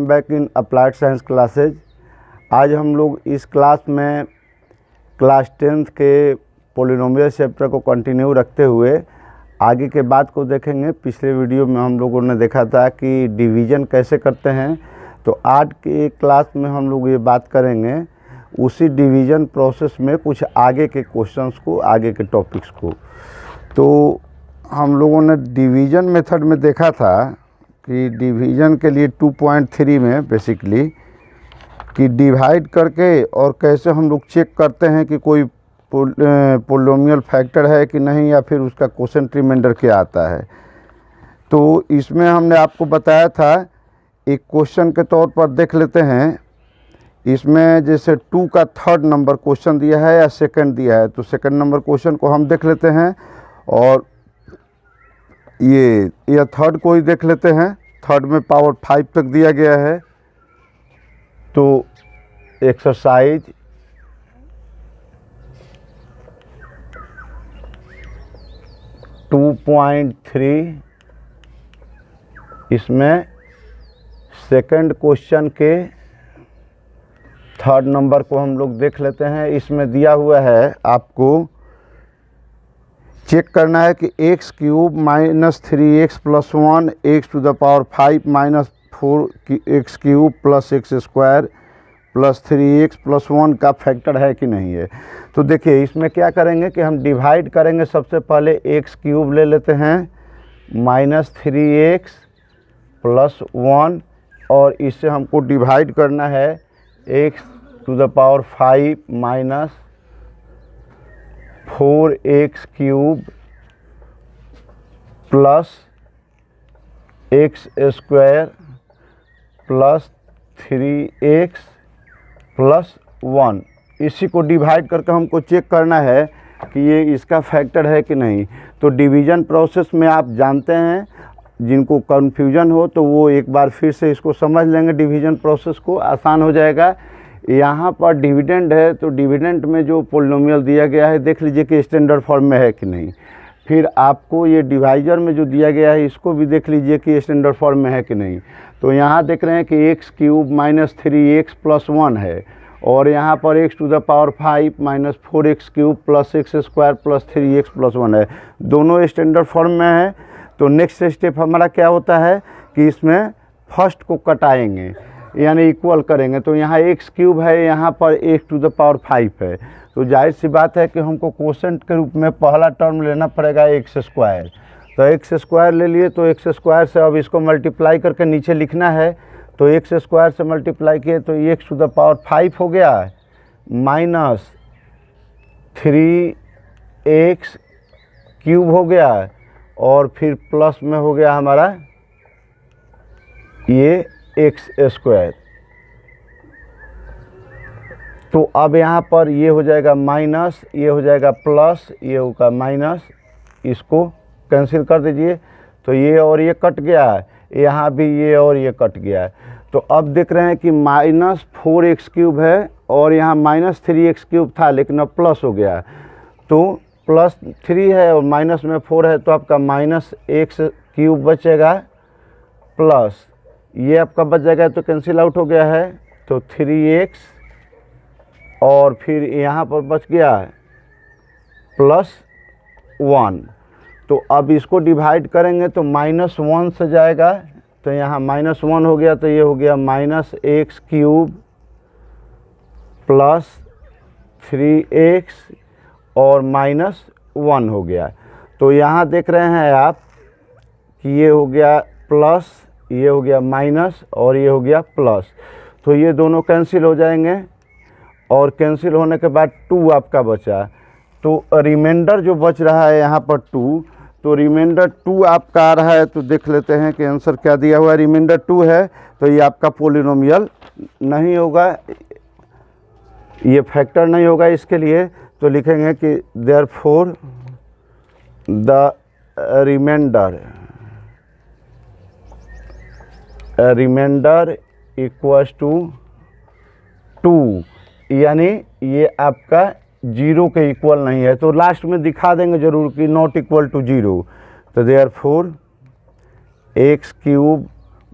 Welcome back in applied science classes. आज हम लोग इस क्लास में क्लास 10th के पोलिनोमियल चैप्टर को कंटिन्यू रखते हुए आगे के बात को देखेंगे। पिछले वीडियो में हम लोगों ने देखा था कि डिवीज़न कैसे करते हैं, तो आज के क्लास में हम लोग ये बात करेंगे उसी डिवीज़न प्रोसेस में कुछ आगे के क्वेश्चंस को, आगे के टॉपिक्स को। तो हम लोगों ने डिवीज़न मेथड में देखा था कि डिवीज़न के लिए 2.3 में बेसिकली कि डिवाइड करके और कैसे हम लोग चेक करते हैं कि कोई पोलिनोमियल फैक्टर है कि नहीं, या फिर उसका क्वोशेंट रिमाइंडर क्या आता है। तो इसमें हमने आपको बताया था, एक क्वेश्चन के तौर पर देख लेते हैं। इसमें जैसे 2 का थर्ड नंबर क्वेश्चन दिया है या सेकंड दिया है, तो सेकंड नंबर क्वेश्चन को हम देख लेते हैं और ये थर्ड को ही देख लेते हैं। थर्ड में पावर 5 तक दिया गया है। तो एक्सरसाइज टू 2.3 इसमें सेकंड क्वेश्चन के थर्ड नंबर को हम लोग देख लेते हैं। इसमें दिया हुआ है, आपको चेक करना है कि x cube minus 3x plus 1 x to the power 5 minus 4x cube plus x square plus 3x plus 1 का फैक्टर है कि नहीं है। तो देखिए इसमें क्या करेंगे कि हम डिवाइड करेंगे। सबसे पहले x क्यूब ले लेते हैं माइनस 3x प्लस 1, और इससे हमको डिवाइड करना है x to the power 5 minus 4x cube plus x square plus 3x plus 1। इसी को डिवाइड करके हमको चेक करना है कि ये इसका फैक्टर है कि नहीं। तो डिवीज़न प्रोसेस में आप जानते हैं, जिनको कन्फ्यूजन हो तो वो एक बार फिर से इसको समझ लेंगे। डिवीज़न प्रोसेस को आसान हो जाएगा। यहाँ पर डिविडेंड है, तो डिविडेंड में जो पोलिनोमियल दिया गया है देख लीजिए कि स्टैंडर्ड फॉर्म में है कि नहीं। फिर आपको ये डिवाइजर में जो दिया गया है इसको भी देख लीजिए कि स्टैंडर्ड फॉर्म में है कि नहीं। तो यहाँ देख रहे हैं कि x cube minus 3x plus 1 है, और यहाँ पर x to the power 5 minus 4x cube plus x square plus 3x plus 1 है। दोनों स्टैंडर्ड फॉर्म में है। तो नेक्स्ट स्टेप हमारा क्या होता है कि इसमें फर्स्ट को कटाएंगे, यानी इक्वल करेंगे। तो यहाँ x क्यूब है, यहाँ पर x टू द पावर 5 है। तो जाहिर सी बात है कि हमको क्वोशेंट के रूप में पहला टर्म लेना पड़ेगा x स्क्वायर। तो x स्क्वायर ले लिए, तो x स्क्वायर से अब इसको मल्टीप्लाई करके नीचे लिखना है। तो x स्क्वायर से मल्टीप्लाई किए तो x टू द पावर 5 हो गया माइनस 3x क्यूब हो गया, और फिर प्लस में हो गया हमारा ये x स्क्वायर। तो अब यहाँ पर ये हो जाएगा माइनस, ये हो जाएगा प्लस, ये होगा माइनस, इसको कैंसिल कर दीजिए। तो ये और ये कट गया है, यहाँ भी ये और ये कट गया है। तो अब देख रहे हैं कि माइनस 4x क्यूब है, और यहाँ माइनस 3x क्यूब था लेकिन अब प्लस हो गया। तो प्लस 3 है और माइनस में 4 है, तो आपका माइनस x क्यूब बचेगा, प्लस ये आपका बच जाएगा, तो कैंसिल आउट हो गया है। तो 3x, और फिर यहाँ पर बच गया प्लस 1। तो अब इसको डिवाइड करेंगे तो माइनस 1 से जाएगा, तो यहाँ माइनस 1 हो गया, तो ये हो गया minus x cube plus 3x और माइनस 1 हो गया। तो यहाँ देख रहे हैं आप कि ये हो गया प्लस, ये हो गया माइनस, और ये हो गया प्लस। तो ये दोनों कैंसिल हो जाएंगे, और कैंसिल होने के बाद 2 आपका बचा। तो रिमाइंडर जो बच रहा है यहाँ पर 2, तो रिमाइंडर 2 आपका आ रहा है। तो देख लेते हैं कि आंसर क्या दिया हुआ है। रिमाइंडर 2 है, तो ये आपका पोलिनोमियल नहीं होगा, ये फैक्टर नहीं होगा इसके लिए। तो लिखेंगे कि therefore the remainder equals to 2, यानी ये आपका 0 के इक्वल नहीं है। तो लास्ट में दिखा देंगे जरूर कि नॉट इक्वल टू 0। तो therefore x³ -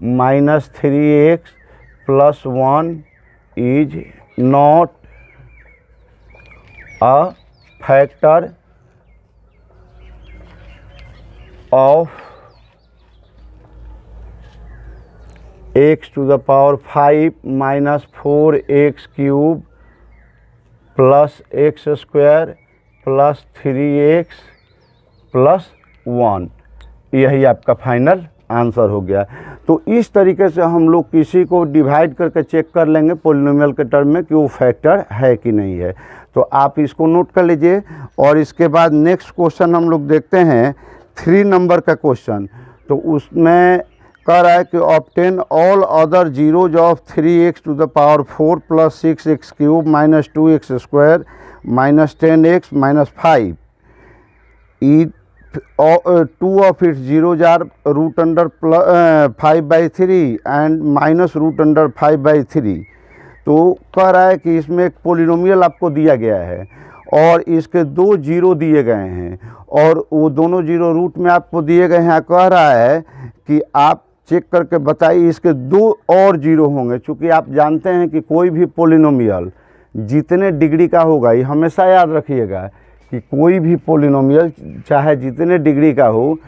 3x plus 1 is not a factor of x to the power 5 minus 4x cube plus x square plus 3x plus 1। यही आपका फाइनल आंसर हो गया। तो इस तरीके से हम लोग किसी को डिवाइड करके चेक कर लेंगे पॉलिनोमियल के टर्म में कि वो फैक्टर है कि नहीं है। तो आप इसको नोट कर लीजिए। और इसके बाद नेक्स्ट क्वेश्चन हम लोग देखते हैं 3 नंबर का क्वेश्चन। तो उसमें कह रहा है कि obtain all other zeros of 3x to the power 4 plus 6x cube minus 2x square minus 10x minus 5 ई 2 of its zeros are root under 5/3 and minus root under 5/3। तो कह रहा है कि इसमें एक पोलिनोमियल आपको दिया गया है और इसके 2 जीरो दिए गए हैं और वो दोनों जीरो रूट में आपको दिए गए हैं। कह रहा है कि आप चेक करके बताइए इसके 2 और जीरो होंगे। चूँकि आप जानते हैं कि कोई भी पोलिनोमियल जितने डिग्री का होगा, ये हमेशा याद रखिएगा कि कोई भी पोलिनोमियल चाहे जितने डिग्री का हो,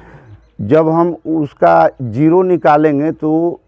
जब हम उसका जीरो निकालेंगे तो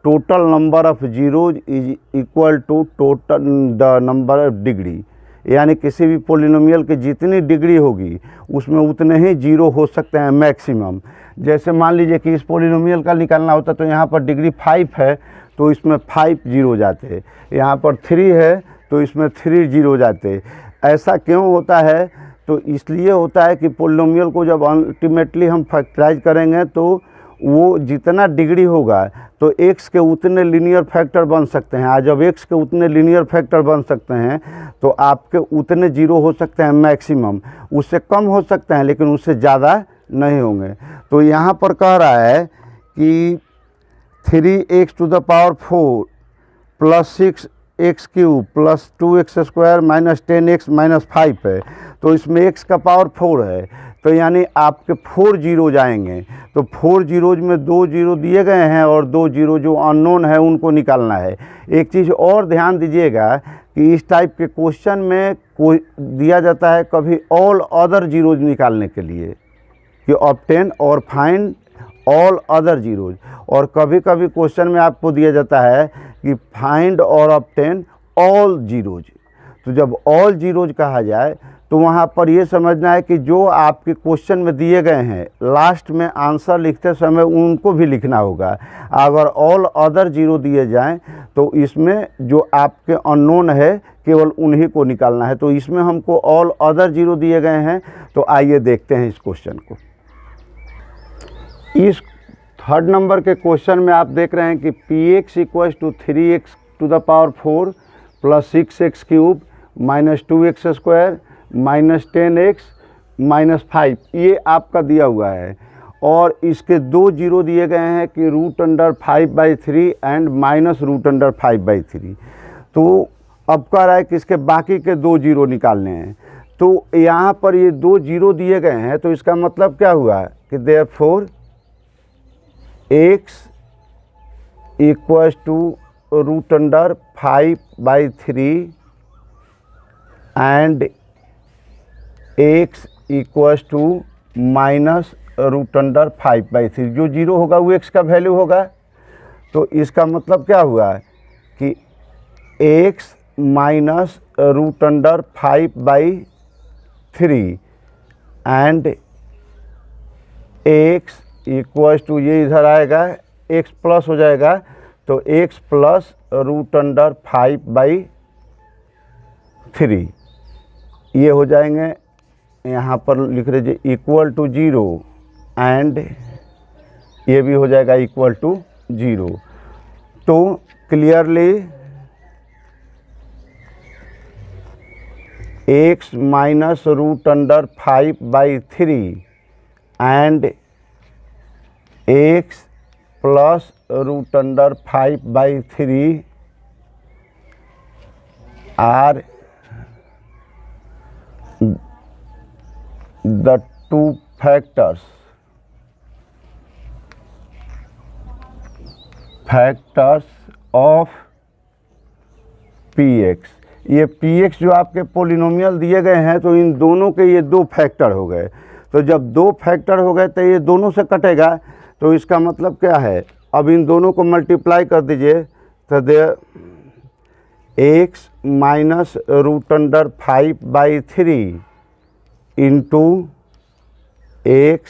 total number of zeros is equal to total the number of degree. यानी किसी भी पोलिनोमियल की जितनी डिग्री होगी उसमें उतने ही जीरो हो सकते हैं मैक्सिमम। जैसे मान लीजिए कि इस पोलिनोमियल का निकालना होता तो यहाँ पर डिग्री 5 है तो इसमें 5 जीरो जाते, यहाँ पर 3 है तो इसमें 3 जीरो जाते। ऐसा क्यों होता है? तो इसलिए होता है कि पोलिनोमियल को जब अल्टीमेटली हम फैक्टराइज करेंगे तो वो जितना डिग्री होगा तो x के उतने लीनियर फैक्टर बन सकते हैं। आज जब x के उतने लीनियर फैक्टर बन सकते हैं तो आपके उतने जीरो हो सकते हैं मैक्सिमम। उससे कम हो सकते हैं लेकिन उससे ज़्यादा नहीं होंगे। तो यहाँ पर कह रहा है कि 3x to the power 4 plus 6x cube plus 2x square minus 10x minus 5 है। तो इसमें x का पावर 4 है तो यानी आपके 4 जीरो जाएंगे। तो 4 जीरोज में 2 जीरो दिए गए हैं और 2 जीरो जो अननोन है उनको निकालना है। एक चीज़ और ध्यान दीजिएगा कि इस टाइप के क्वेश्चन में कोई दिया जाता है कभी ऑल अदर जीरोज निकालने के लिए कि ऑब्टेन और फाइंड ऑल अदर जीरोज, और कभी कभी क्वेश्चन में आपको दिया जाता है कि फाइंड और ऑब्टेन ऑल जीरोज। तो जब ऑल जीरोज कहा जाए तो वहाँ पर ये समझना है कि जो आपके क्वेश्चन में दिए गए हैं लास्ट में आंसर लिखते समय उनको भी लिखना होगा। अगर ऑल अदर जीरो दिए जाएं तो इसमें जो आपके अननोन है केवल उन्हीं को निकालना है। तो इसमें हमको ऑल अदर जीरो दिए गए हैं। तो आइए देखते हैं इस क्वेश्चन को। इस 3rd नंबर के क्वेश्चन में आप देख रहे हैं कि px equals to 3x to the power 4 plus 6x cube minus 2x square minus 10x minus 5 ये आपका दिया हुआ है और इसके 2 जीरो दिए गए हैं कि root under 5/3 and minus root under 5/3। तो अब कह रहा है कि इसके बाकी के 2 जीरो निकालने हैं। तो यहाँ पर ये 2 जीरो दिए गए हैं तो इसका मतलब क्या हुआ कि therefore x equals to root under 5/3 and x equals to minus root under 5/3। जो जीरो होगा वो x का वैल्यू होगा। तो इसका मतलब क्या हुआ कि x minus root under 5/3 and x equals to, ये इधर आएगा x प्लस हो जाएगा तो x प्लस रूट अंडर 5/3 ये हो जाएंगे। यहाँ पर लिख लीजिए इक्वल टू 0 एंड ये भी हो जाएगा इक्वल टू 0। तो clearly x minus root under 5/3 and x plus root under 5/3 are the two factors of px। ये px जो आपके पोलिनोमियल दिए गए हैं तो इन दोनों के ये दो फैक्टर हो गए। तो जब दो फैक्टर हो गए तो ये दोनों से कटेगा, तो इसका मतलब क्या है, अब इन दोनों को मल्टीप्लाई कर दीजिए तो दे x minus √5/3 into x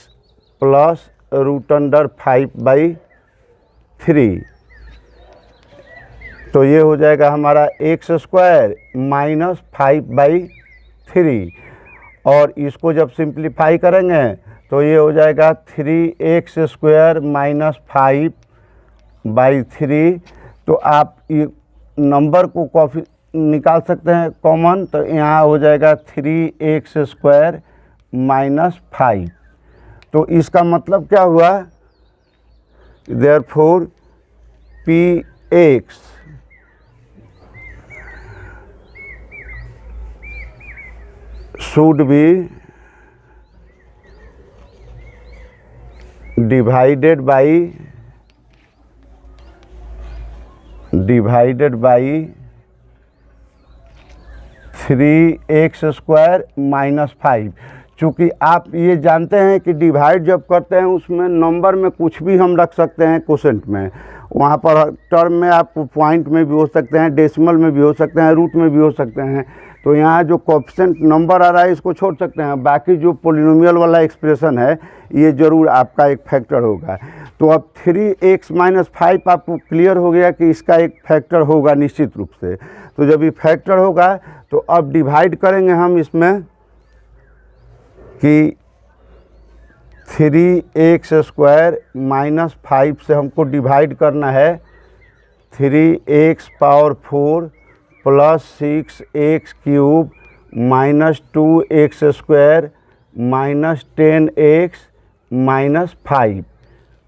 plus √5/3। तो ये हो जाएगा हमारा x² माइनस 5/3, और इसको जब सिंप्लीफाई करेंगे तो ये हो जाएगा 3x² माइनस 5/3। तो आप ये नंबर को कॉफी निकाल सकते हैं कॉमन, तो यहाँ हो जाएगा 3x² माइनस 5। तो इसका मतलब क्या हुआ, therefore px should be divided by 3x² minus 5। चूँकि आप ये जानते हैं कि डिवाइड जब करते हैं उसमें नंबर में कुछ भी हम रख सकते हैं कोसेंट में, वहाँ पर टर्म में आप पॉइंट में भी हो सकते हैं, डेसिमल में भी हो सकते हैं, रूट में भी हो सकते हैं। तो यहाँ जो कोएफिशिएंट नंबर आ रहा है इसको छोड़ सकते हैं, बाकी जो पोलिनोमियल वाला एक्सप्रेशन है ये ज़रूर आपका एक फैक्टर होगा। तो अब 3x माइनस 5 आपको क्लियर हो गया कि इसका एक फैक्टर होगा निश्चित रूप से। तो जब ये फैक्टर होगा तो अब डिवाइड करेंगे हम इसमें कि 3x² माइनस 5 से हमको डिवाइड करना है 3x⁴ plus 6x³ minus 2x² minus 10x minus 5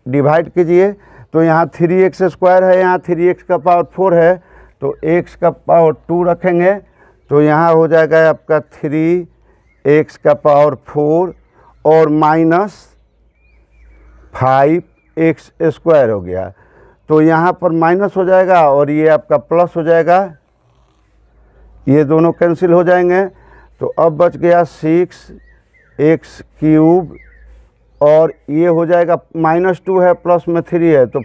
divide कीजिए। तो यहाँ 3x² है, यहाँ 3x⁴ है, तो x⁴ रखेंगे तो यहाँ हो जाएगा आपका 3x⁴ और माइनस 5x² हो गया। तो यहाँ पर माइनस हो जाएगा और ये आपका प्लस हो जाएगा, ये दोनों कैंसिल हो जाएंगे। तो अब बच गया 6x³ और ये हो जाएगा -2 है, प्लस में 3 है, तो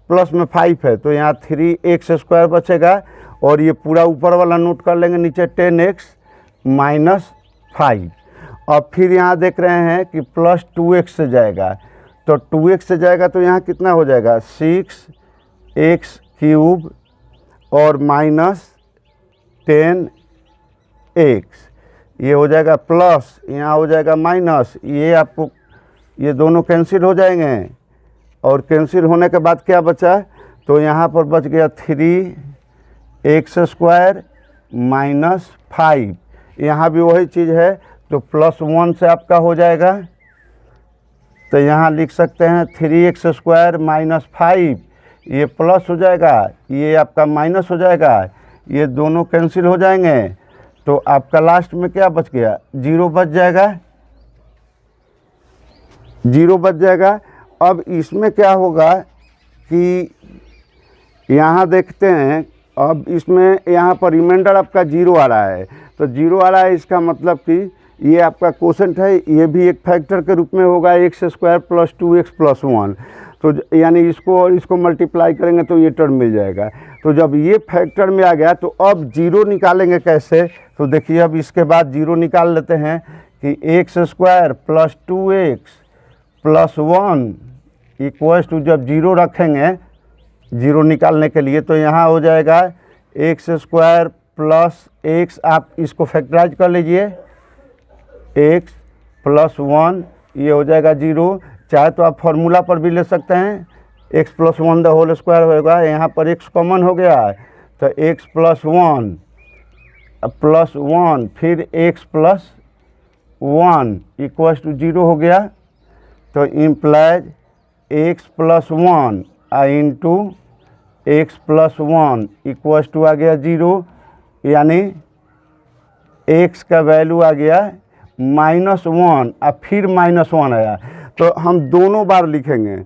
प्लस में 5 है, तो यहाँ 3x² बचेगा। और ये पूरा ऊपर वाला नोट कर लेंगे नीचे 10x माइनस 5। अब फिर यहाँ देख रहे हैं कि प्लस 2x से जाएगा, तो 2x से जाएगा तो यहाँ कितना हो जाएगा 6x³ और माइनस 10x, ये हो जाएगा प्लस, यहाँ हो जाएगा माइनस, ये आपको ये दोनों कैंसिल हो जाएंगे। और कैंसिल होने के बाद क्या बचा, तो यहाँ पर बच गया 3x² माइनस 5, यहाँ भी वही चीज़ है, तो +1 से आपका हो जाएगा। तो यहाँ लिख सकते हैं 3x² माइनस 5, ये प्लस हो जाएगा, ये आपका माइनस हो जाएगा, ये दोनों कैंसिल हो जाएंगे। तो आपका लास्ट में क्या बच गया, 0 बच जाएगा, 0 बच जाएगा। अब इसमें क्या होगा कि यहाँ देखते हैं, अब इसमें यहाँ पर रिमाइंडर आपका 0 आ रहा है, तो 0 आ रहा है, इसका मतलब कि ये आपका कोसेंट है, ये भी एक फैक्टर के रूप में होगा x² प्लस 2x प्लस 1। तो यानी इसको और इसको मल्टीप्लाई करेंगे तो ये टर्म मिल जाएगा। तो जब ये फैक्टर में आ गया तो अब 0 निकालेंगे कैसे, तो देखिए अब इसके बाद 0 निकाल लेते हैं कि x² plus 2x plus 1 equals to, जब 0 रखेंगे 0 निकालने के लिए, तो यहाँ हो जाएगा x² प्लस x, आप इसको फैक्टराइज कर लीजिए, x प्लस 1, ये हो जाएगा 0। चाहे तो आप फार्मूला पर भी ले सकते हैं, x plus 1 the whole square होगा, यहाँ पर x कॉमन हो गया है, तो x प्लस 1 फिर x प्लस 1 इक्वल्स टू 0 हो गया। तो implies x plus 1 into x plus 1 equals to आ गया 0, यानी x का वैल्यू आ गया -1 और फिर -1 आया। तो हम दोनों बार लिखेंगे,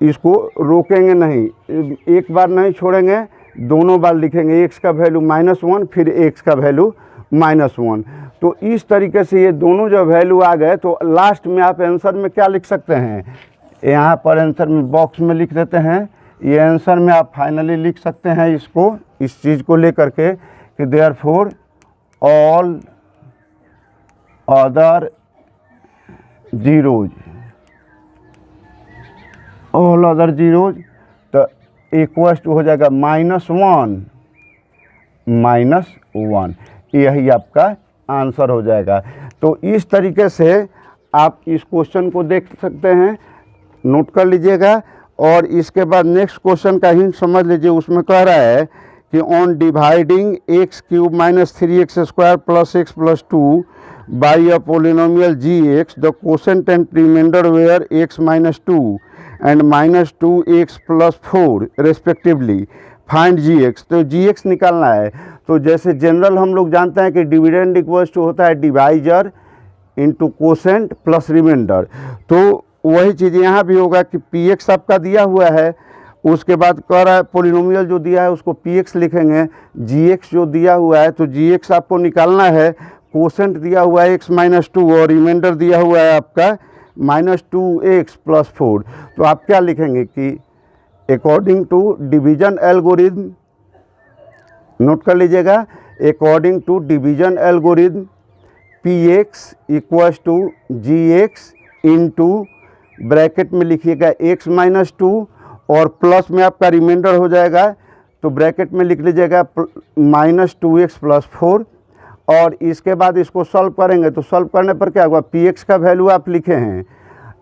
इसको रोकेंगे नहीं, एक बार नहीं छोड़ेंगे, दोनों बार लिखेंगे x का वैल्यू -1 फिर x का वैल्यू -1। तो इस तरीके से ये दोनों जो वैल्यू आ गए तो लास्ट में आप आंसर में क्या लिख सकते हैं, यहाँ पर आंसर में बॉक्स में लिख देते हैं। ये आंसर में आप फाइनली लिख सकते हैं इसको, इस चीज़ को लेकर के कि therefore all other zeros, all other zeros तो इक्वल्स टू हो जाएगा -1, यही आपका आंसर हो जाएगा। तो इस तरीके से आप इस क्वेश्चन को देख सकते हैं, नोट कर लीजिएगा। और इसके बाद नेक्स्ट क्वेश्चन का हिंट समझ लीजिए। उसमें कह रहा है कि on dividing x³ - 3x² + x + 2 by a polynomial gx the quotient and remainder where x - 2 एंड -2x + 4 रेस्पेक्टिवली, फाइंड gx। तो gx निकालना है। तो जैसे जनरल हम लोग जानते हैं कि डिविडेंड इक्वल्स टू होता है divisor into quotient plus remainder. तो वही चीज़ यहाँ भी होगा कि px आपका दिया हुआ है, उसके बाद कह रहा है पोलिनोमियल जो दिया है उसको px लिखेंगे, gx जो दिया हुआ है तो gx आपको निकालना है, क्वोशेंट दिया हुआ है x - 2 और रिमाइंडर दिया हुआ है आपका -2x + 4। तो आप क्या लिखेंगे कि according to division algorithm, note कर लीजिएगा, according to division algorithm px = gx into bracket में लिखिएगा x - 2 और प्लस में आपका रिमाइंडर हो जाएगा तो ब्रैकेट में लिख लीजिएगा -2x + 4। और इसके बाद इसको सॉल्व करेंगे तो सॉल्व करने पर क्या होगा, px का वैल्यू आप लिखे हैं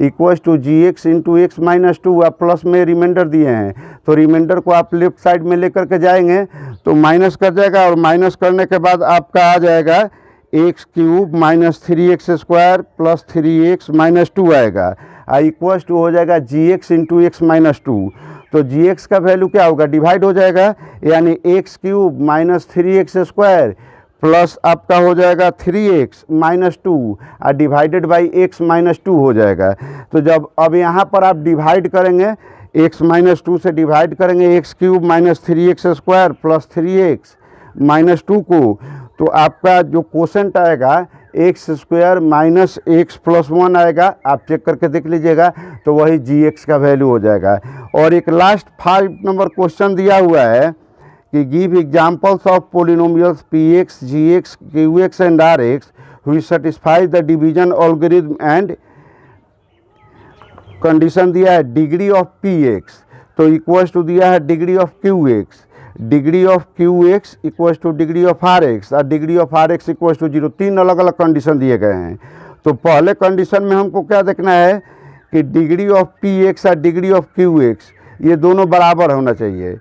= gx इंटू x - 2, आप प्लस में रिमाइंडर दिए हैं तो रिमाइंडर को आप लेफ्ट साइड में लेकर के जाएंगे तो माइनस कर जाएगा और माइनस करने के बाद आपका आ जाएगा x³ - 3x² + 3x - 2 आएगा, इक्वल्स टू हो जाएगा gx इंटू x - 2। तो gx का वैल्यू क्या होगा, डिवाइड हो जाएगा, यानी x³ - 3x² प्लस आपका हो जाएगा 3x - 2 और डिवाइडेड बाई x - 2 हो जाएगा। तो जब अब यहाँ पर आप डिवाइड करेंगे, x - 2 से डिवाइड करेंगे x³ - 3x² प्लस 3x - 2 को, तो आपका जो क्वोशेंट आएगा x² - x + 1 आएगा, आप चेक करके देख लीजिएगा तो वही gx का वैल्यू हो जाएगा। और एक लास्ट 5 नंबर क्वेश्चन दिया हुआ है कि give examples of polynomials px, gx, qx and rx which satisfy the division algorithm and condition दिया है डिग्री ऑफ px तो इक्वल्स टू दिया है degree of qx, degree of qx equals to degree of rx और degree of rx equals to 0। 3 अलग अलग condition दिए गए हैं। तो पहले कंडीशन में हमको क्या देखना है कि डिग्री ऑफ px और डिग्री ऑफ qx ये दोनों बराबर होना चाहिए।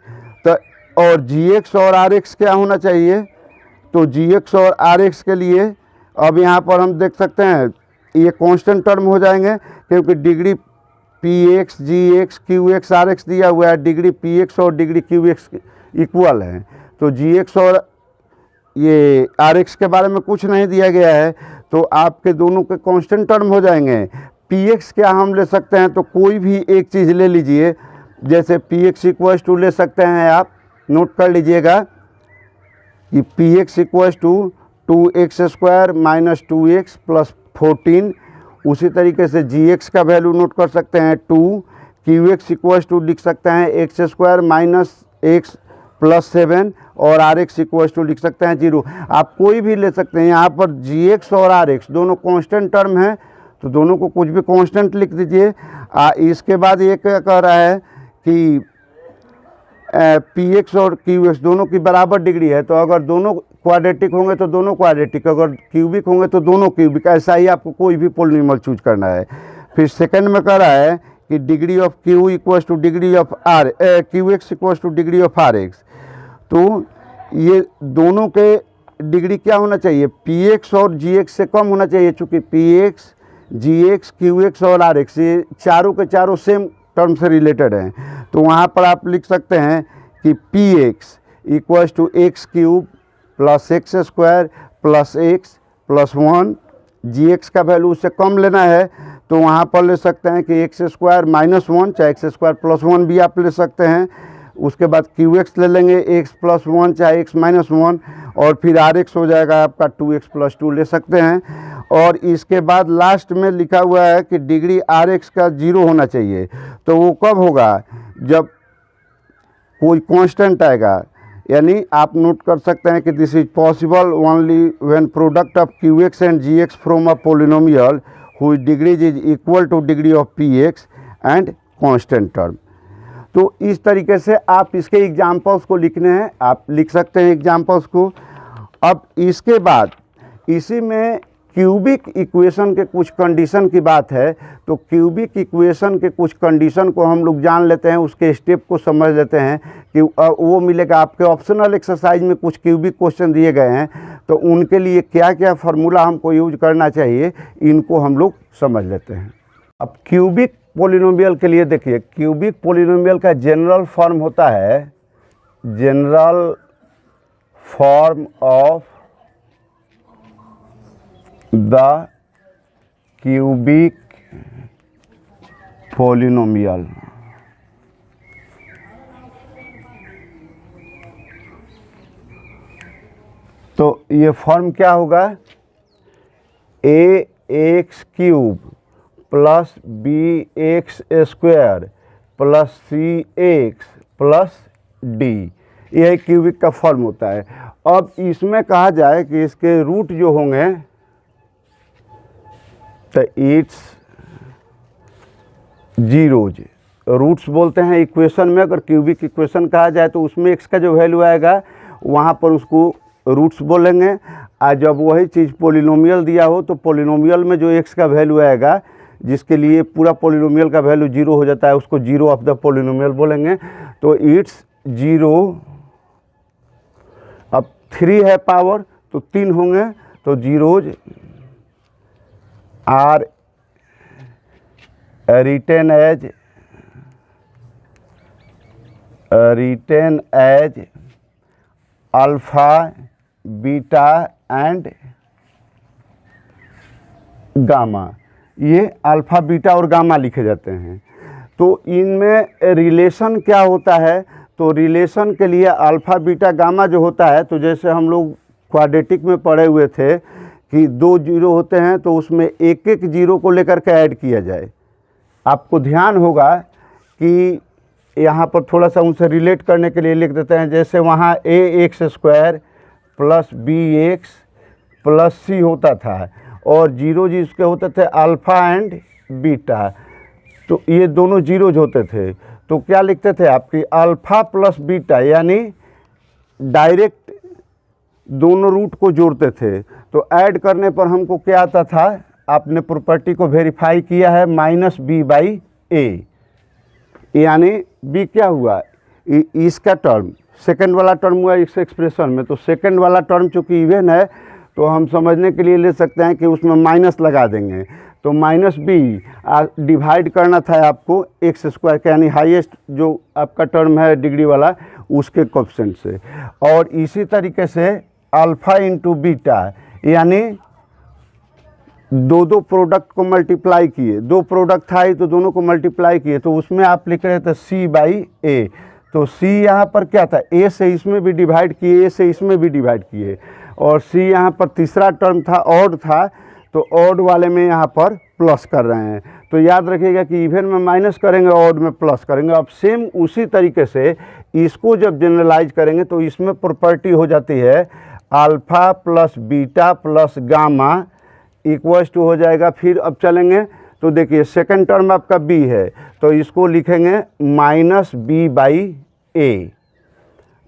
तो और gx और rx क्या होना चाहिए, तो gx और rx के लिए अब यहाँ पर हम देख सकते हैं ये कांस्टेंट टर्म हो जाएंगे क्योंकि degree px, gx, qx, rx दिया हुआ है, डिग्री px और डिग्री qx इक्वल है। तो gx और ये rx के बारे में कुछ नहीं दिया गया है तो आपके दोनों के कांस्टेंट टर्म हो जाएंगे। px क्या हम ले सकते हैं, तो कोई भी एक चीज़ ले लीजिए, जैसे px इक्वल्स टू ले सकते हैं, आप नोट कर लीजिएगा कि px equals to 2x² - 2x + 14। उसी तरीके से gx का वैल्यू नोट कर सकते हैं 2, qx इक्वल्स टू लिख सकते हैं x² - x + 7 और rx इक्वल्स टू लिख सकते हैं 0। आप कोई भी ले सकते हैं। यहाँ पर gx और rx दोनों कांस्टेंट टर्म हैं तो दोनों को कुछ भी कांस्टेंट लिख दीजिए। इसके बाद ये क्या कह रहा है कि px और qx दोनों की बराबर डिग्री है, तो अगर दोनों क्वाड्रेटिक होंगे तो दोनों क्वाड्रेटिक, अगर क्यूबिक होंगे तो दोनों क्यूबिक, ऐसा ही आपको कोई भी पोलिनोमियल चूज करना है। फिर सेकंड में कह रहा है कि degree of q equals to degree of r, qx equals to degree of rx। तो ये दोनों के डिग्री क्या होना चाहिए, px और gx से कम होना चाहिए, चूँकि px, gx, qx और rx ये चारों के चारों सेम टर्म से रिलेटेड हैं। तो वहाँ पर आप लिख सकते हैं कि px equals to x³ + x² + x + 1, gx का वैल्यू उससे कम लेना है तो वहाँ पर ले सकते हैं कि x² - 1 चाहे x² + 1 भी आप ले सकते हैं। उसके बाद क्यू एक्स ले लेंगे एक्स प्लस वन चाहे एक्स माइनस वन, और फिर आर एक्स हो जाएगा आपका 2x प्लस 2 ले सकते हैं। और इसके बाद लास्ट में लिखा हुआ है कि डिग्री आर एक्स का 0 होना चाहिए। तो वो कब होगा, जब कोई कांस्टेंट आएगा। यानी आप नोट कर सकते हैं कि this is possible only when product of Q X and G X from a polynomial whose degrees is equal to degree of P X and constant term. तो इस तरीके से आप इसके एग्जाम्पल्स को लिखने हैं, आप लिख सकते हैं एग्जाम्पल्स को। अब इसके बाद इसी में क्यूबिक इक्वेशन के कुछ कंडीशन की बात है, तो क्यूबिक इक्वेशन के कुछ कंडीशन को हम लोग जान लेते हैं, उसके स्टेप को समझ लेते हैं कि वो मिलेगा आपके ऑप्शनल एक्सरसाइज में। कुछ क्यूबिक क्वेश्चन दिए गए हैं, तो उनके लिए क्या क्या फार्मूला हमको यूज करना चाहिए, इनको हम लोग समझ लेते हैं। अब क्यूबिक पोलिनोमियल के लिए देखिए, क्यूबिक पोलिनोमियल का जनरल फॉर्म होता है, general form of the cubic polynomial. तो ये फॉर्म क्या होगा, A X cube plus B X square plus C X plus D, यह क्यूबिक का फॉर्म होता है। अब इसमें कहा जाए कि इसके रूट जो होंगे, तो इट्स जीरोज, रूट्स बोलते हैं इक्वेशन में। अगर क्यूबिक इक्वेशन कहा जाए तो उसमें एक्स का जो वैल्यू आएगा वहाँ पर उसको रूट्स बोलेंगे। और जब वही चीज़ पोलिनोमियल दिया हो तो पोलिनोमियल में जो एक्स का वैल्यू आएगा, जिसके लिए पूरा पोलिनोमियल का वैल्यू 0 हो जाता है, उसको जीरो ऑफ द पोलिनोमियल बोलेंगे। तो इट्स जीरो। अब 3 है पावर, तो 3 होंगे, तो zeros are written as alpha beta and gamma. ये अल्फा बीटा और गामा लिखे जाते हैं। तो इनमें रिलेशन क्या होता है, तो रिलेशन के लिए अल्फा बीटा गामा जो होता है, तो जैसे हम लोग क्वाड्रेटिक में पढ़े हुए थे कि 2 जीरो होते हैं, तो उसमें एक एक जीरो को लेकर के ऐड किया जाए। आपको ध्यान होगा कि यहाँ पर थोड़ा सा उनसे रिलेट करने के लिए लिख देते हैं। जैसे वहाँ A X square plus B X plus C होता था, और जीरो जिसके होते थे अल्फ़ा एंड बीटा, तो ये दोनों जीरोज होते थे। तो क्या लिखते थे आपकी अल्फ़ा प्लस बीटा, यानी डायरेक्ट दोनों रूट को जोड़ते थे। तो ऐड करने पर हमको क्या आता था, आपने प्रॉपर्टी को वेरीफाई किया है, -b/a, यानी b क्या हुआ, इसका टर्म, सेकंड वाला टर्म हुआ इस एक्सप्रेशन में। तो सेकंड वाला टर्म चूँकि इवन है, तो हम समझने के लिए ले सकते हैं कि उसमें माइनस लगा देंगे। तो -b डिवाइड करना था आपको एक्स स्क्वायर का, यानी हाईएस्ट जो आपका टर्म है डिग्री वाला, उसके कोएफिशिएंट से। और इसी तरीके से अल्फ़ा इंटू बीटा, यानी दो प्रोडक्ट को मल्टीप्लाई किए, 2 प्रोडक्ट था तो दोनों को मल्टीप्लाई किए, तो उसमें आप लिख रहे थे c/a। तो c यहाँ पर क्या था, a से इसमें भी डिवाइड किए, a से इसमें भी डिवाइड किए, और c यहाँ पर तीसरा टर्म था, ऑड था, तो ऑड वाले में यहाँ पर प्लस कर रहे हैं। तो याद रखिएगा कि इवन में माइनस करेंगे, ऑड में प्लस करेंगे। अब सेम उसी तरीके से इसको जब जनरलाइज करेंगे तो इसमें प्रॉपर्टी हो जाती है alpha plus beta plus gamma equals to हो जाएगा। फिर अब चलेंगे तो देखिए सेकंड टर्म आपका b है, तो इसको लिखेंगे -b/a।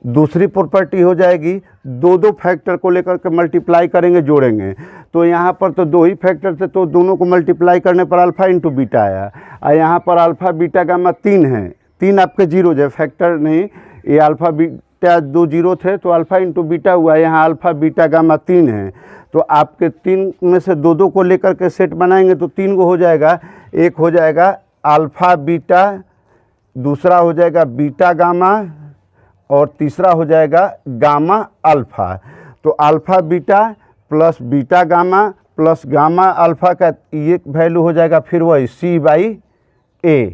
दूसरी प्रॉपर्टी हो जाएगी, दो फैक्टर को लेकर के मल्टीप्लाई करेंगे, जोड़ेंगे। तो यहाँ पर तो 2 ही फैक्टर थे, तो दोनों को मल्टीप्लाई करने पर अल्फ़ा इंटू बीटा आया। और यहाँ पर अल्फ़ा बीटा गामा 3 है, 3 आपके जीरो है, फैक्टर नहीं, ये अल्फ़ा बीटा 2 जीरो थे, तो अल्फ़ा इंटू बीटा हुआ। यहाँ अल्फ़ा बीटा गामा 3 है, तो आपके 3 में से 2 को लेकर के सेट बनाएंगे तो 3 को हो जाएगा। एक हो जाएगा अल्फ़ा बीटा, दूसरा हो जाएगा बीटा गामा, और तीसरा हो जाएगा गामा अल्फ़ा। तो alpha beta plus beta gamma plus gamma alpha का ये वैल्यू हो जाएगा, फिर वही c/a,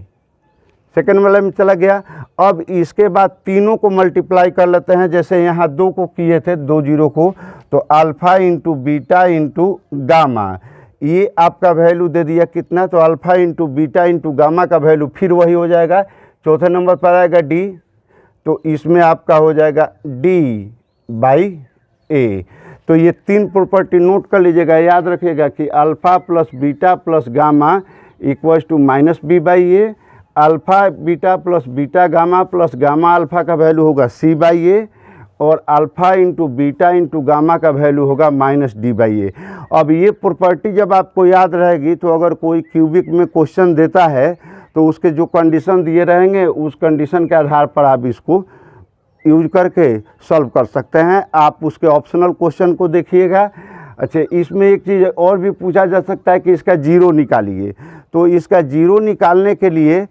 सेकेंड वाले में चला गया। अब इसके बाद तीनों को मल्टीप्लाई कर लेते हैं, जैसे यहाँ 2 को किए थे, 2 जीरो को, तो alpha into beta into gamma, ये आपका वैल्यू दे दिया कितना, तो alpha into beta into gamma का वैल्यू फिर वही हो जाएगा। चौथे नंबर पर आएगा डी, तो इसमें आपका हो जाएगा डी बाई ए। तो ये 3 प्रॉपर्टी नोट कर लीजिएगा, याद रखिएगा कि alpha plus beta plus gamma equals to minus B by A, alpha beta plus beta gamma plus gamma alpha का वैल्यू होगा सी बाई ए, और alpha into beta into gamma का वैल्यू होगा माइनस डी बाई ए। अब ये property जब आपको याद रहेगी तो अगर कोई क्यूबिक में क्वेश्चन देता है तो उसके जो कंडीशन दिए रहेंगे उस कंडीशन के आधार पर आप इसको यूज करके सॉल्व कर सकते हैं। आप उसके ऑप्शनल क्वेश्चन को देखिएगा। अच्छा, इसमें एक चीज़ और भी पूछा जा सकता है कि इसका जीरो निकालिए। तो इसका जीरो निकालने के लिए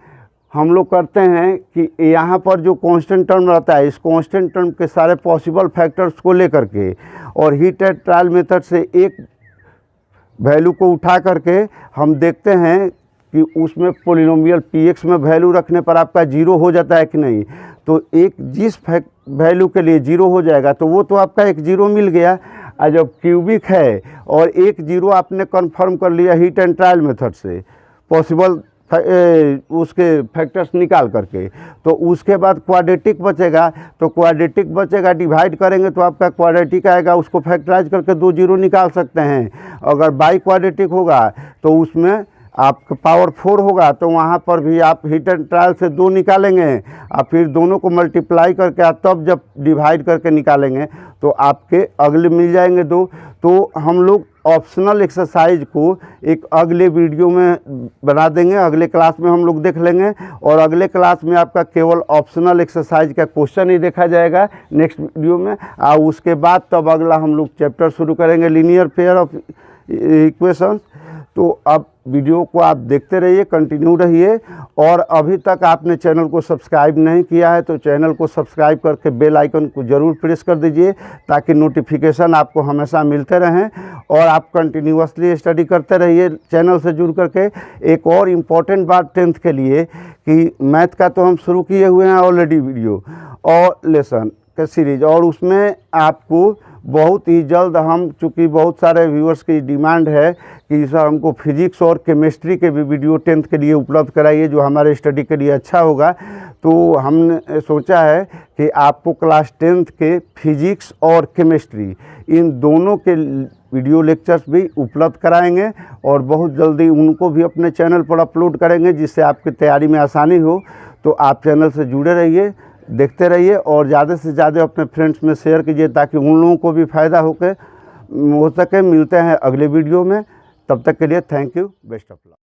हम लोग करते हैं कि यहाँ पर जो कांस्टेंट टर्म रहता है, इस कांस्टेंट टर्म के सारे पॉसिबल फैक्टर्स को लेकर के और हीट एंड ट्रायल मेथड से एक वैल्यू को उठा करके हम देखते हैं कि उसमें पोलिनोमियल px में वैल्यू रखने पर आपका जीरो हो जाता है कि नहीं। तो एक जिस वैल्यू के लिए जीरो हो जाएगा तो वो तो आपका एक जीरो मिल गया। और जब क्यूबिक है और एक जीरो आपने कंफर्म कर लिया हीट एंड ट्रायल मेथड से पॉसिबल उसके फैक्टर्स निकाल करके, तो उसके बाद क्वाड्रेटिक बचेगा। तो क्वाड्रेटिक बचेगा, डिवाइड करेंगे तो आपका क्वाड्रेटिक आएगा, उसको फैक्टराइज करके 2 जीरो निकाल सकते हैं। अगर बाई क्वाड्रेटिक होगा तो उसमें आपका पावर 4 होगा, तो वहाँ पर भी आप हीट एंड ट्रायल से 2 निकालेंगे और फिर दोनों को मल्टीप्लाई करके तब जब डिवाइड करके निकालेंगे तो आपके अगले मिल जाएंगे 2। तो हम लोग ऑप्शनल एक्सरसाइज को एक अगले वीडियो में बना देंगे, अगले क्लास में हम लोग देख लेंगे। और अगले क्लास में आपका केवल ऑप्शनल एक्सरसाइज का क्वेश्चन ही देखा जाएगा नेक्स्ट वीडियो में। और उसके बाद तब अगला हम लोग चैप्टर शुरू करेंगे, लीनियर पेयर ऑफ इक्वेशंस। तो अब वीडियो को आप देखते रहिए, कंटिन्यू रहिए। और अभी तक आपने चैनल को सब्सक्राइब नहीं किया है तो चैनल को सब्सक्राइब करके बेल आइकन को ज़रूर प्रेस कर दीजिए ताकि नोटिफिकेशन आपको हमेशा मिलते रहें। और आप कंटिन्यूअसली स्टडी करते रहिए चैनल से जुड़ करके। एक और इम्पॉर्टेंट बात 10th के लिए कि मैथ का तो हम शुरू किए हुए हैं ऑलरेडी वीडियो और लेसन का सीरीज, और उसमें आपको बहुत ही जल्द हम, चूँकि बहुत सारे व्यूअर्स की डिमांड है कि सर हमको फिजिक्स और केमिस्ट्री के भी वीडियो 10th के लिए उपलब्ध कराइए जो हमारे स्टडी के लिए अच्छा होगा। तो हमने सोचा है कि आपको क्लास 10th के फिजिक्स और केमिस्ट्री इन दोनों के वीडियो लेक्चर्स भी उपलब्ध कराएंगे और बहुत जल्दी उनको भी अपने चैनल पर अपलोड करेंगे जिससे आपकी तैयारी में आसानी हो। तो आप चैनल से जुड़े रहिए, देखते रहिए और ज़्यादा से ज़्यादा अपने फ्रेंड्स में शेयर कीजिए ताकि उन लोगों को भी फ़ायदा हो सके। मिलते हैं अगले वीडियो में, तब तक के लिए thank you, best of luck.